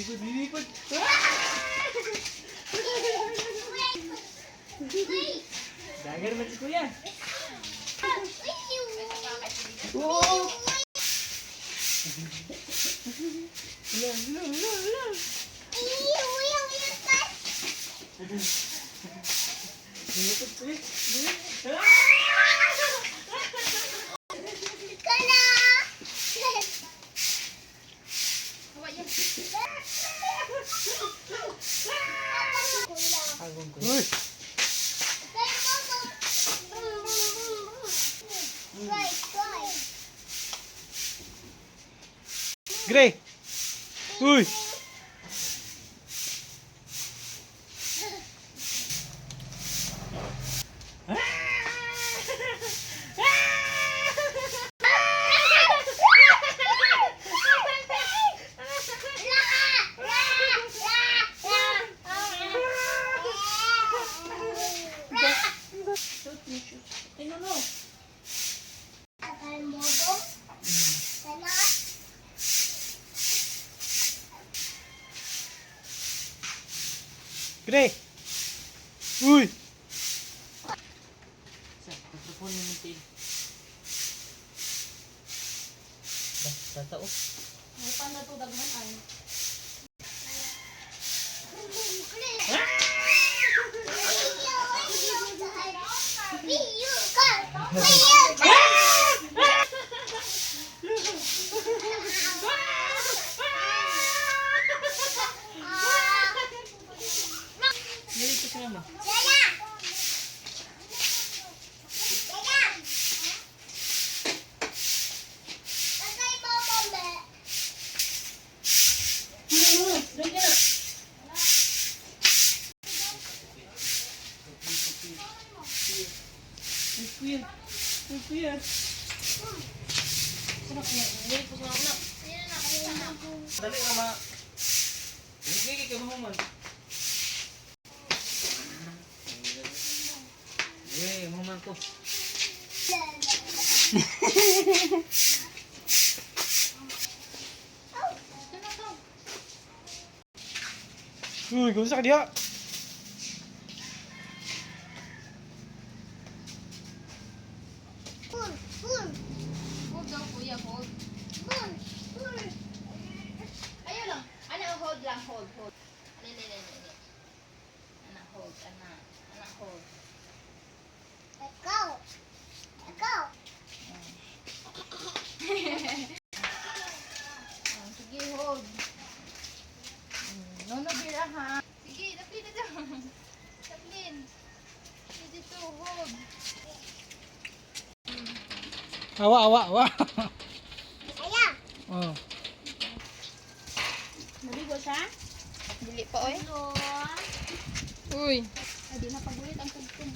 Lilipad. Dagar man si kuya. Oh! Hala. Lilipad kuya. Uy! Gray! Uy! Gray! Uy! Mikrofon mo yung tail. Basta oh. May panda to daghan ay. Dito ka naman. Kuya. Sarap niya. Hindi ko sa una. Dali ka ma. Hindi ka mahuman. Mahuman ko. Uy, gusto ka dia. Hold daw kuya, hold. Ayaw lang. Hold lang, hold. Nene. Hold. Hold. Sige, hold. No, bira ha. Sige, taplin na daw. Taplin. Sige to, hold. Awa. Oh. Naligo siya? Dili pa, oy. Uy. Ay, di na pagulit ang tugtog.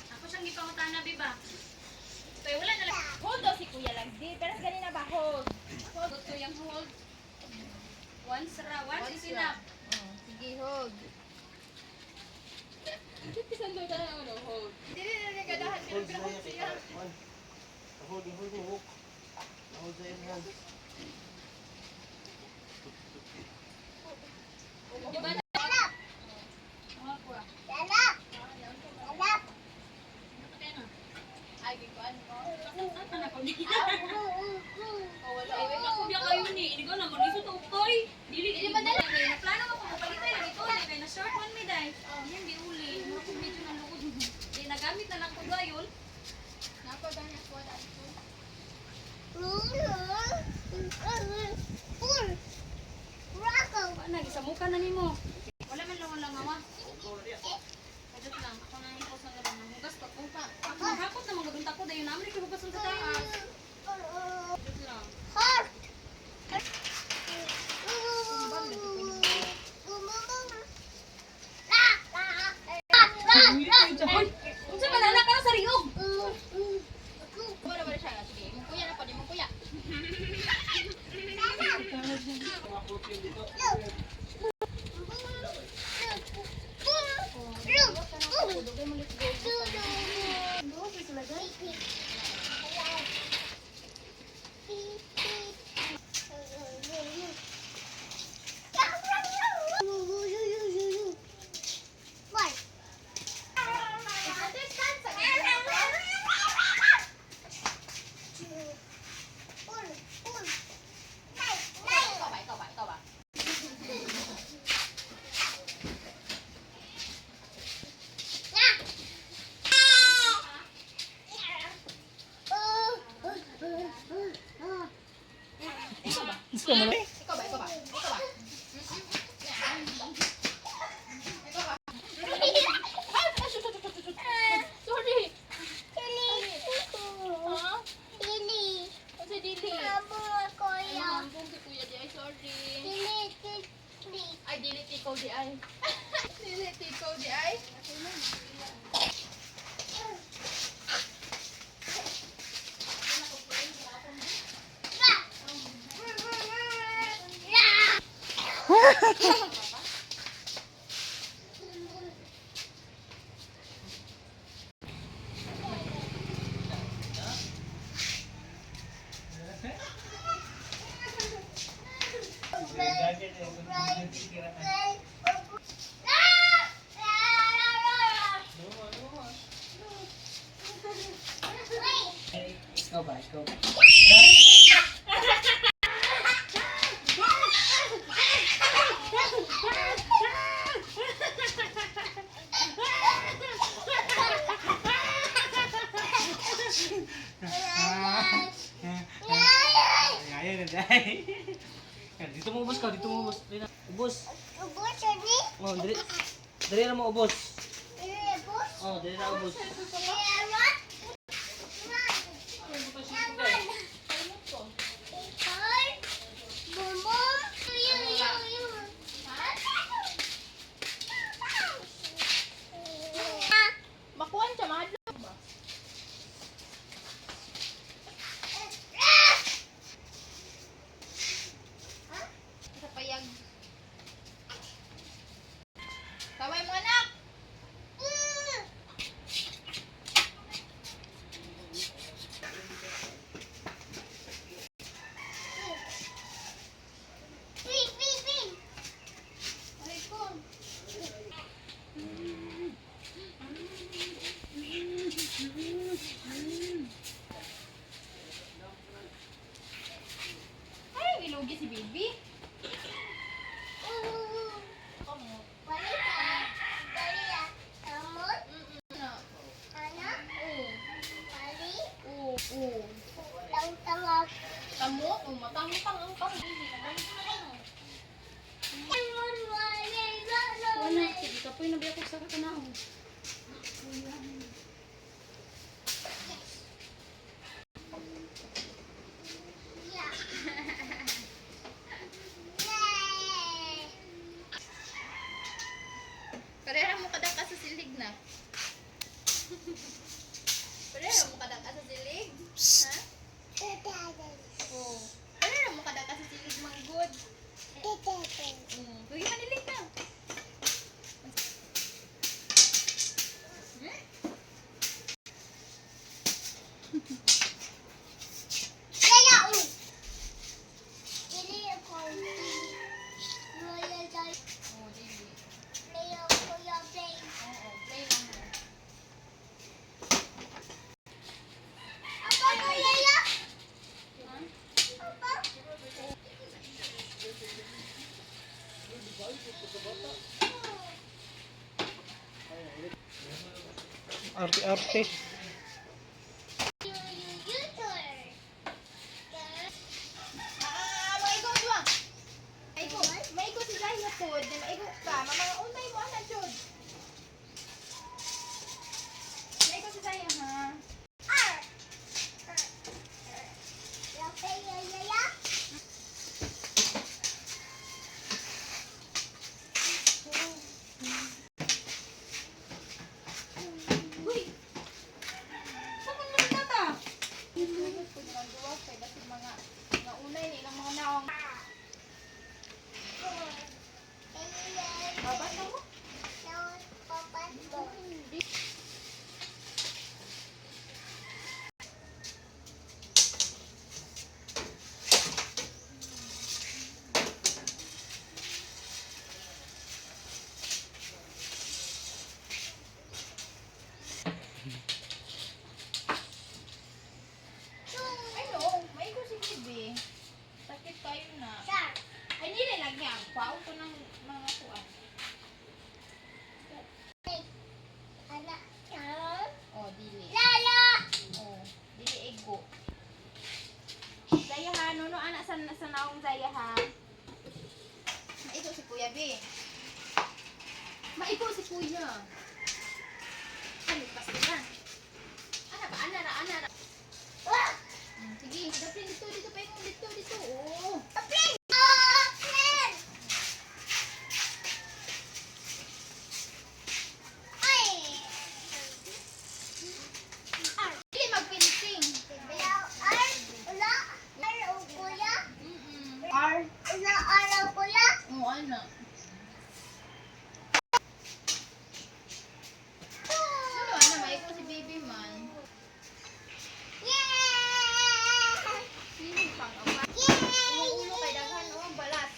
Ako siyang gipangutan na, biba. Kaya wala na lang. Hold daw si Kuya Lagdi. Pero ganina ba, hold? Hold to yung hold. Once is enough. Sige, hold. Sando ka na ano, hold. Dili na nagadahan. Pinagdahan siya. Hold mo. Hold yan. Di ba? Ay, gikuan mo. Anak ko niya. Wala. Iwag ako biya kayo ni. Hindi ko naman. Iso to utoy. Dili ba dala? Naplano mo kung kapalitay lang ito. Kaya na short one me day. Yan di uli. Mga kung medyo nalukod. Nagamit na lang ko gayon. Napadaan na kuwan at ito. Wala, gisamuka na nimo. Wala man lang awa. Kadot lang. Ako na nito sa galang. Hugas pa ko pa. Ako maghapot na mga gunta ko. Dayon namin ko hugas sa taas. Kadot lang. Unsa man anak ka sa riog? Wala ba siya? Sige, mong kuya na pa. Mong kuya. tikaw di ay. Dili tikaw di ay. Ikaw ba? Ikaw ba? Ayaw na dahil. Dito mo ubos ka, dito mo ubos. Dali na, ubos. Oh, dali. Dali na mo ubos. Oh, dali na ubos. Makuan siya, mahadlok ba? Sa payag. Kaway mo anak! Aray ko. Ay, ilugi si Bibi. Tamo, matamo pang ang pang. Wala, sige ka po yung nabiyak ko sa kakanao. Parehara mo kadang ka sa silig na. Parehara mo kadang ka sa silig? Ha? Oh. Parehara mo kadang ka sa silig manggod. Huwag manilig na. Oh, dili. Oo, play lang mo. Arte-arte. Maigo dua. Maigo si Zaya pod. Maigo ka. Mamang mo ana jud. Maigo si Zaya ha. Uy. Saan mo tata? Maigo pod man duwa kay basi mga unay ni ilang mga naong. Babat na mo? Ay no, maigo si Bibi. Sakit kayo na. Ay nila lagi ang pao ko ng mga kuan. Oh, dili. Oh, dili ego. Zaya ha, nuno anak sa naong Zaya ha. Maigo si Kuya B. Maigo si Kuya. Ano pas ka? Ana ba ana ra. Sige, dito pa yung dito. Oh. mo, ano? Ano, may ko si baby man. Sino pang apa? Ulo kay daghan, oh, balat.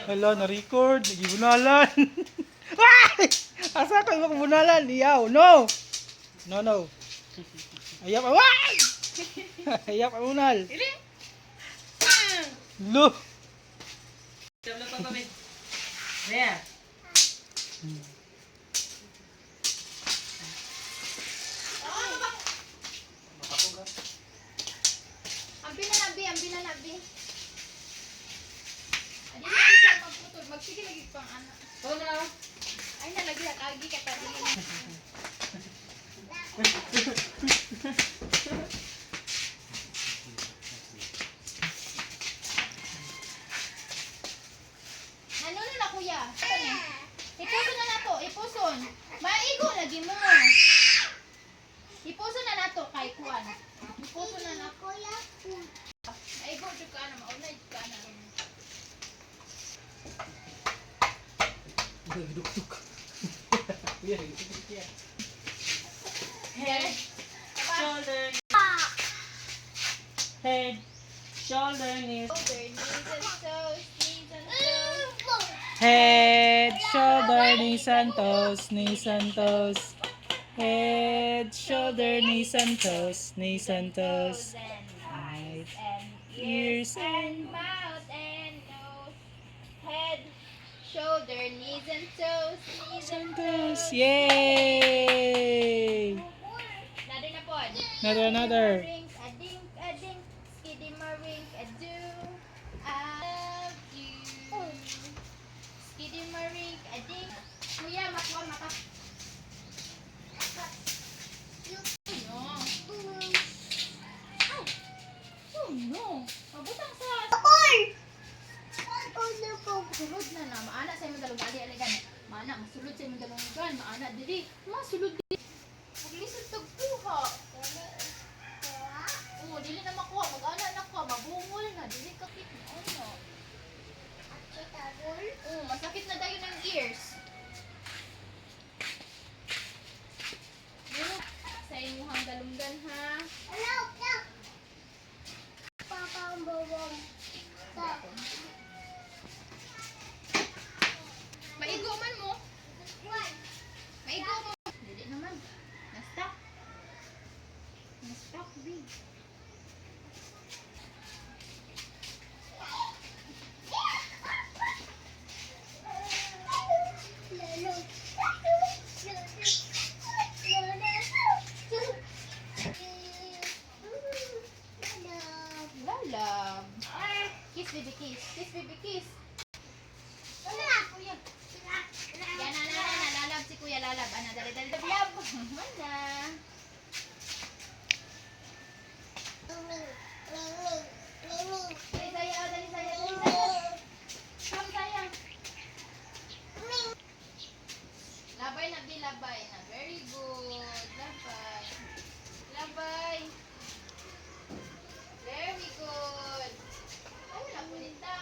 Hello, na-record. Nagibunalan. Ay! Asa ko yung bunalan? Iyaw. No! No, no. Ayap. Ay! Ayap ang unal. Lo! Tabla pa pamit. Rhea. Ambil na nabi. Adi na siya magputol. Magsige lagi pang anak. Ito na. Ay nalagi lagi ka tadi. Ano na kuya? Ipuson na nato, ipuson. Maigo lagi mo. Ipuson na nato kay kuan. Ipuson na na kuya. Maigo jud ka na, maunay jud ka na. Duk-duk. Iya, gitu ya. Head, Shoulder. Head. Shoulder, knees. Head, shoulder, knees and toes, knees and toes. Head, shoulder, knees and toes, knees and toes. Eyes, ears and mouth and nose. Head, shoulder, knees and toes, knees and toes. Yay! Another na pod. Another. Rink, a dink, skiddy marink, a do. I love you. Skiddy marink, a dink. Kuya, makuha mata. No. Oh no. Pabutang sa... Sulod na na. Maana sa imong dalong gali aligan. Maana, masulod sa imong dalong lugan. Maana, dili. Masulod dili. Maglisod tag buha. Oo, dili na makuha. Mag-ana na ka. Mabungol na. Dili kakit na. Ano? Oo, masakit na dayon ng ears. Dili. Sa imuhang dalunggan ha. Maigo man mo. Maigo mo. Dili naman. Na-stuck. Na-stuck, babe. Lalab. Kiss, baby, kiss. Kiss, baby, kiss. Kuya. Yan na. Lalab si kuya, lalab. Ana, dali. Lab. Mana? Dali saya. Come, sayang. Labay na, Bi, labay na. Very good. Labay. Very good. Ay, wala po nita.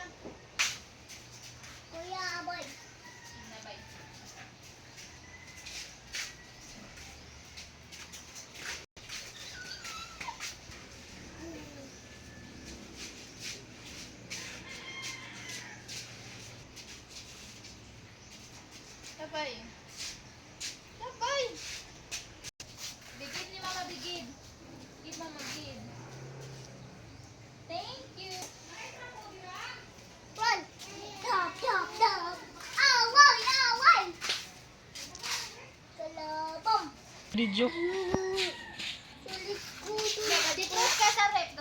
Labay. Labay. Bigid ni Mama, bigid. Give Mama, bigid. Thank you. Video. Dito ka sa rep.